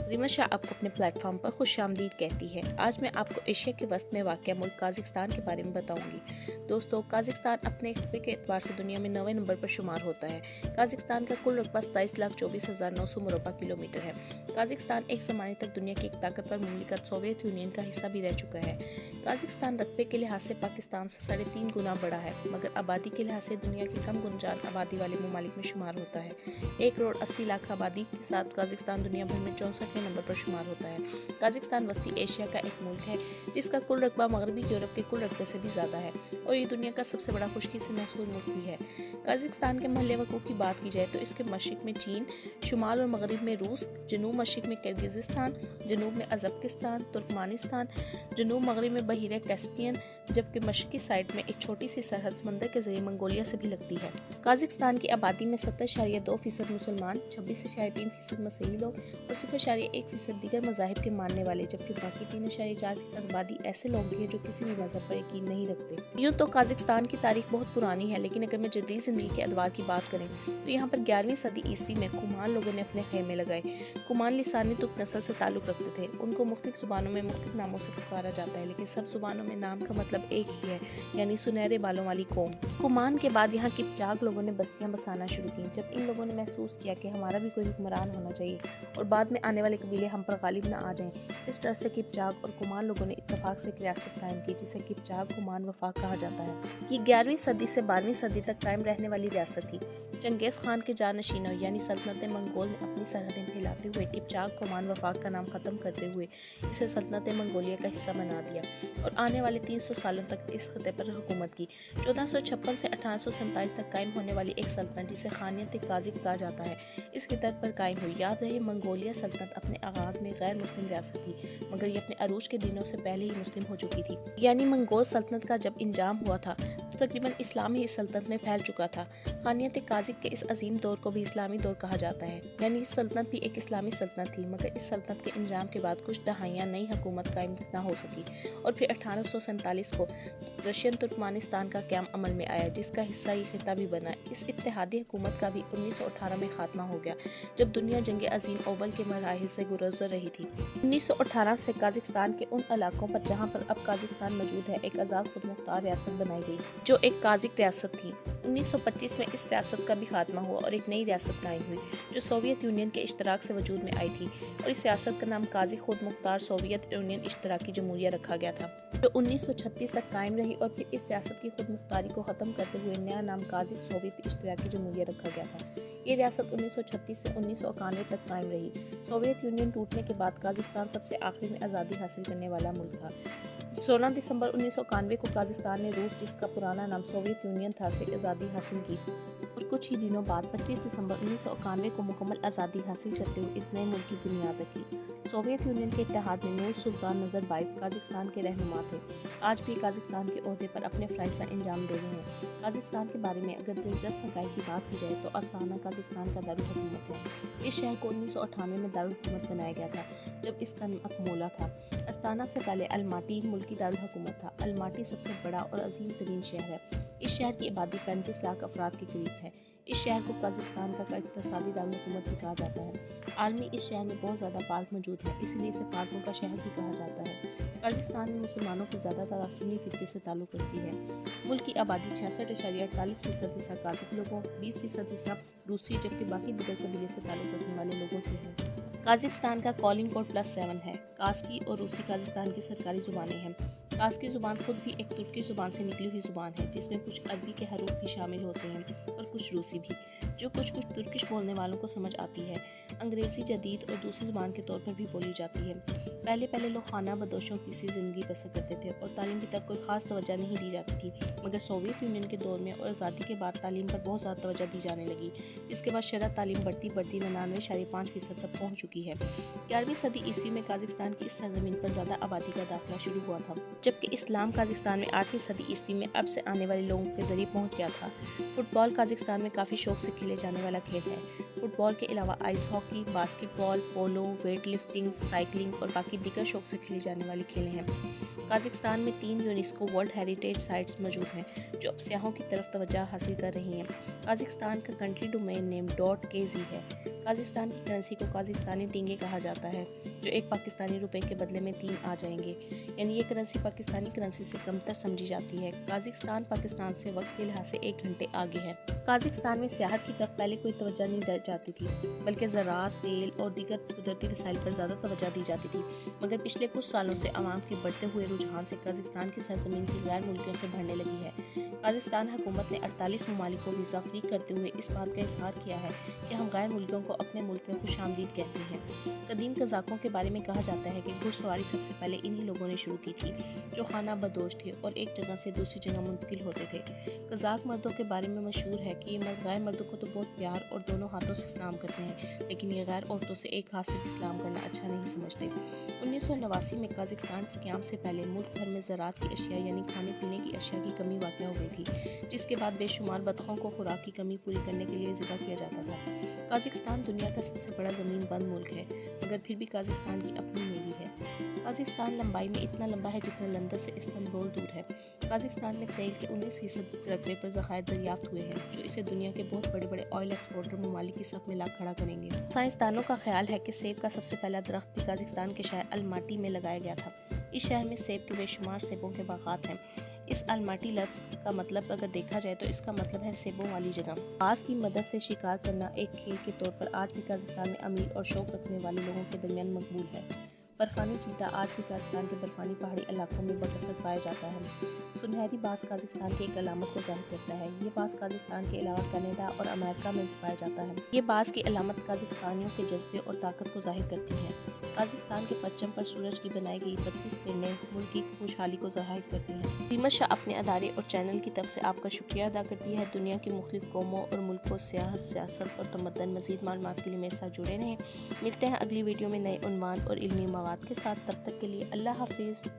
रीमा शाह आपको अपने प्लेटफॉर्म पर खुशामदीद कहती है। आज मैं आपको एशिया के वस्त में वाक़ मुल्क काज़िक्स्तान के बारे में बताऊंगी। दोस्तों, काज़िक्स्तान अपने रकबे के एतबार से दुनिया में 9वें नंबर पर शुमार होता है। काज़िक्स्तान का कुल रकबा 27,24,900 मुरबा किलोमीटर है। काज़िक्स्तान एक ज़माने तक दुनिया की एक ताकतवर मुमलिकत सोवियत यूनियन का हिस्सा भी रह चुका है। काज़िक्स्तान रकबे के लिहाज से पाकिस्तान से 3.5 गुना बड़ा है, मगर आबादी के लिहाज से दुनिया की कम गुंजान आबादी वाले ममालिक में शुमार होता है। 1,80,00,000 आबादी के साथ काज़िक्स्तान दुनिया भर में 64वें नंबर पर शुमार होता है। काज़िक्स्तान वस्ती एशिया का एक मुल्क है जिसका कुल रकबा मगरबी यूरोप के कुल रकबे से भी ज़्यादा है और ये दुनिया का सबसे बड़ा खुश्की से महसूल मुल्क भी है। काज़िक्स्तान के महल वक़ूफ़ की बात की जाए तो इसके मशरिक़ में चीन, शुमाल और मगरिब में रूस, जनूब मशरिक़ में किर्गिज़स्तान, जनूब में अज़बकिस्तान, तुर्कमानिस्तान, जनूब मगरिब में बहीरे कैस्पियन, जबकि मशरक़ी साइड में एक छोटी सी सरहद समंदर के ज़रिए मंगोलिया से भी लगती है। काज़िक्स्तान की आबादी में 70.2% मुसलमान, 26.3% मसीही लोग और 0.1% दीगर मज़ाहिब के मानने वाले, जबकि बाकी 3.4% आबादी ऐसे लोग भी हैं जो किसी भी मज़हब पर यकीन नहीं रखते। यूँ तो काज़िक्स्तान की तारीख बहुत पुरानी है, लेकिन अगर मैं जदीद ज़िंदगी के अदवार की बात करें तो यहाँ पर 11वीं सदी ईस्वी में कुमान लोगों ने अपने खेमे लगाए। कुमान लिसानी तुर्क नस्ल से ताल्लुक़ रखते थे। उनको मुख्तलिफ ज़ुबानों में मुख्तलिफ नामों से पुकारा जाता है, लेकिन सब ज़ुबानों में नाम का मतलब एक ही है, यानी सुनहरे बालों वाली कौम। कुमान के बाद यहाँ किप्चाक लोगों ने बस्तियाँ बसाना शुरू की। जब इन लोगों ने महसूस किया कि हमारा भी कोई हुक्मरान होना चाहिए और बाद में आने वाले कबीले हम पर गालिब न आ जाएं, इस डर से किप्चाक और कुमान लोगों ने इत्तेफाक से एक रियासत कायम की जिसे किप्चाक कुमान वफाक कहा जाता है। ये 11वीं सदी से 12वीं सदी तक कायम रहने वाली रियासत थी। चंगेज़ खान के जानशीनों यानी सल्तनत मंगोल ने अपनी सरहदें फैलाते हुए किप्चाक कुमान वफाक का नाम ख़त्म करते हुए इसे सल्तनत मंगोलिया का हिस्सा बना दिया और आने वाले 300 सालों तक इस खत्े पर हुकूमत की। 1456 से 1847 तक कायम होने वाली एक सल्तनत जिसे खानियत काज़िक कहा जाता है, इसके दर पर कायम हुई। याद रहे, मंगोलिया सल्तनत अपने आगाज़ में गैर मुस्लिम रियासत थी, मगर ये अपने अरूज के दिनों से पहले ही मुस्लिम हो चुकी थी। यानी मंगोल सल्तनत का जब इंजाम हुआ था तो तकरीबन इस्लाम ही इस सल्तनत में फैल चुका था। खानियत काज़िक के इस अजीम दौर को भी इस्लामी दौर कहा जाता है, यानी इस सल्तनत भी एक इस्लामी सल्तनत थी, मगर इस सल्तनत के इंजाम के बाद कुछ दहाइयाँ नई हुकूमत कायम ना हो सकी और फिर 1847 को रशियन तुर्कमानिस्तान का क़याम अमल में आया, जिसका हिस्सा ये खिता भी बना। इस इत्तेहादी हुकूमत का भी 1918 में खात्मा हो गया, जब दुनिया जंग अजीम अव्वल के मराहिल से गुजर रही थी। 1918 से काज़िक्स्तान के उन इलाकों पर जहाँ पर अब काज़िक्स्तान मौजूद है एक आज़ाद खुद मुख्तार रियासत बनाई गई, जो एक काज़िक रियासत थी। 1925 में इस रियासत का भी खात्मा हुआ और एक नई रियासत कायम हुई जो सोवियत यूनियन के इश्तराक से वजूद में आई थी, और इस रियासत का नाम काज़िक खुद मुख्तार सोवियत यूनियन इश्तराकी जमहूरिया रखा गया था, जो 1936 तक कायम रही और फिर इस रियासत की खुद मुख्तारी को ख़त्म करते हुए नया नाम काज़िक सोवियत इश्तराकी जमहूरिया रखा गया था। ये रियासत 1936 से 1991 तक कायम रही। सोवियत यूनियन टूटने के बाद काज़िक्स्तान सबसे आखिर में आज़ादी हासिल करने वाला मुल्क था। 16 दिसंबर 1991 को काज़िक्स्तान ने रूस, जिसका पुराना नाम सोवियत यूनियन था, से आज़ादी हासिल की और कुछ ही दिनों बाद 25 दिसंबर 1991 को मुकम्मल आज़ादी हासिल करते हुए इस नए मुल्क की बुनियाद रखी। सोवियत यूनियन के इत्तेहाद में नूर सुल्तान नज़रबायेव काज़िक्स्तान के रहनुमा थे। आज भी काज़िक्स्तान के ओहदे पर अपने फ़राइज़ अंजाम दे रहे हैं। काज़िक्स्तान के बारे में अगर दिलचस्प हक़ाइक़ की बात की जाए तो अस्ताना काज़िक्स्तान का दारुल हुकूमत है। इस शहर को 1998 में दारुल हुकूमत बनाया गया था, जब इसका नाम अकमोला था। अस्ताना से पहले अलमाटी मुल्की दारुल हुकूमत था। अलमाटी सबसे बड़ा और अजीम तरीन शहर है। इस शहर की आबादी 35 लाख अफराद के करीब है। इस शहर को काज़िक्स्तान का इक़्तिसादी दारुल हुकूमत भी कहा जाता है। आलमी इस शहर में बहुत ज़्यादा पार्क मौजूद है, इसलिए इसे पार्कों का शहर भी कहा जाता है। काज़िक्स्तान में मुसलमानों की ज़्यादातर सुन्नी फ़िरके से ताल्लुक़ रखती है। मुल्क की आबादी 66.48% हिस्सा काज़िक लोगों, 20% हिस्सा रूसी, जबकि बाकी दीगर कबीले से ताल्लुक़ रखने वाले लोगों से है। काज़िक्स्तान का कॉलिंग कोड +7 है। काज़की और रूसी काज़िक्स्तान की सरकारी ज़ुबानें हैं। काज़की ज़ुबान खुद भी एक तुर्की ज़ुबान से निकली हुई ज़ुबान है, जिसमें कुछ अरबी के हरूफ भी शामिल होते हैं और कुछ रूसी भी, जो कुछ तुर्किश बोलने वालों को समझ आती है। अंग्रेज़ी जदीद और दूसरी ज़ुबान के तौर पर भी बोली जाती है। पहले लोग खाना बदोशों की सी ज़िंदगी बसर करते थे और तालीम की तरफ कोई ख़ास तवज्जो नहीं दी जाती थी, मगर सोवियत यूनियन के दौर में और आज़ादी के बाद तालीम पर बहुत ज़्यादा तवज्जो दी जाने लगी, जिसके बाद शरअ तालीम बढ़ती 99.5% तक पहुँच चुकी है। 11वीं सदी ईस्वी में काज़िक्स्तान की इस सरज़मीन पर ज़्यादा आबादी का दाखिला शुरू हुआ था, जबकि इस्लाम काज़िक्स्तान में 8वीं सदी ईस्वी में अब से आने वाले लोगों के ज़रिए पहुँच गया था। फुटबॉल काज़िक्स्तान में काफ़ी शौक से खेले जाने वाला खेल है। फुटबॉल के अलावा आइस हॉकी, बास्केटबॉल, पोलो, वेट लिफ्टिंग, साइकिलिंग और बाकी दीगर शौक से खेले जाने वाले खेल हैं। कजाकिस्तान में 3 यूनेस्को वर्ल्ड हेरिटेज साइट्स मौजूद हैं जो अब सियाहों की तरफ तवज्जो हासिल कर रही हैं। कजाकिस्तान का कंट्री डोमेन नेम .kz है। कजाकिस्तान की करेंसी को कजाकिस्तानी टिंगे कहा जाता है जो एक पाकिस्तानी रुपए के बदले में 3 आ जाएंगे, यानी ये करेंसी पाकिस्तानी करेंसी से कमतर समझी जाती है। कजाकिस्तान पाकिस्तान से वक्त के लिहाज से 1 घंटे आगे है। कजाकिस्तान में सियाहत की तरफ पहले कोई तवज्जो नहीं दी जाती थी, बल्कि ज़राअत, तेल और दीगर कुदरती वसाइल पर ज़्यादा तवज्जो दी जाती थी। मगर पिछले कुछ सालों से अवाम के बढ़ते हुए रुझान से कजाकिस्तान की सरजमीन की गैर मुल्कियों से भरने लगी है। कजाकिस्तान हुकूमत ने 48 ममालिक को वीज़ा फ्री करते हुए इस बात का इजहार किया है कि हम गैर मुल्कियों को अपने मुल्क में खुशामदीद कहते हैं। कदीम कज़ाकों के बारे में कहा जाता है कि घुड़सवारी सबसे पहले इन्हीं लोगों ने शुरू की थी जो खाना बदोश थे और एक जगह से दूसरी जगह मुंतकिल होते थे। कज़ाक मर्दों के बारे में मशहूर है कि ये मर्द गैर मर्दों को तो बहुत प्यार और दोनों हाथों से सलाम करते हैं, लेकिन ये गैर औरतों से एक हाथ से भी सलाम करना अच्छा नहीं समझते। 1989 में कजाकिस्तान के क़याम से पहले मुल्क भर में ज़राअत की अशिया यानी खाने पीने की अशिया की कमी वाक़ हो गई थी, जिसके बाद बेशुमार बतखों को खुराक की कमी पूरी करने के लिए ज़िक्र किया जाता था। कजाकिस्तान दुनिया का सबसे बड़ा ज़मीन बंद मुल्क है, मगर फिर भी कजाकिस्तान की अपनी नेवी है। कजाकिस्तान लंबाई में इतना लंबा है जितना लंदन से इस्तांबुल दूर है। कजाकिस्तान में तेल के 19% रकबे पर ज़खायर दरियाफ्त हुए हैं जो इसे दुनिया के बहुत बड़े बड़े ऑयल एक्सपोर्टर ममालिक की सफ में ला खड़ा करेंगे। साइंसदानों का ख्याल है कि सेब का सबसे पहला दरख्त भी कजाकिस्तान के शहर अलमाटी में लगाया गया था। इस शहर में सेब के बेशुमार सेबों के बागात हैं। इस अलमाटी लफ्ज़ का मतलब अगर देखा जाए तो इसका मतलब है सेबों वाली जगह। बाज़ की मदद से शिकार करना एक खेल के तौर पर आज भी कजाकिस्तान में अमीर और शौक रखने वाले लोगों के दरमियान मकबूल है। बर्फानी चीता आज भी कजाकिस्तान के बर्फानी पहाड़ी इलाकों में बकसरत पाया जाता है। सुनहरी बाज़ कजाकिस्तान की एक अलामत को ज़ाहिर करता है। ये बाज़ कजाकिस्तान के अलावा कनाडा और अमेरिका में पाया जाता है। ये बाज़ की अलामत कजाकिस्तानियों के जज्बे और ताकत को ज़ाहिर करती है। कजाकिस्तान के परचम पर सूरज की बनाई गई 32 किरणें मुल्क की खुशहाली को ज़ाहिर करती हैं। रीमा शाह अपने अदारे और चैनल की तरफ से आपका शुक्रिया अदा करती है। दुनिया की मुख्तलिफ कौमों और मुल्कों, सियासत और तमद्दन मज़ीद मालूमात के लिए मेरे साथ जुड़े रहें। मिलते हैं अगली वीडियो में नए उन्वान और इल्मी मवाद के साथ। तब तक के लिए अल्लाह हाफिज़।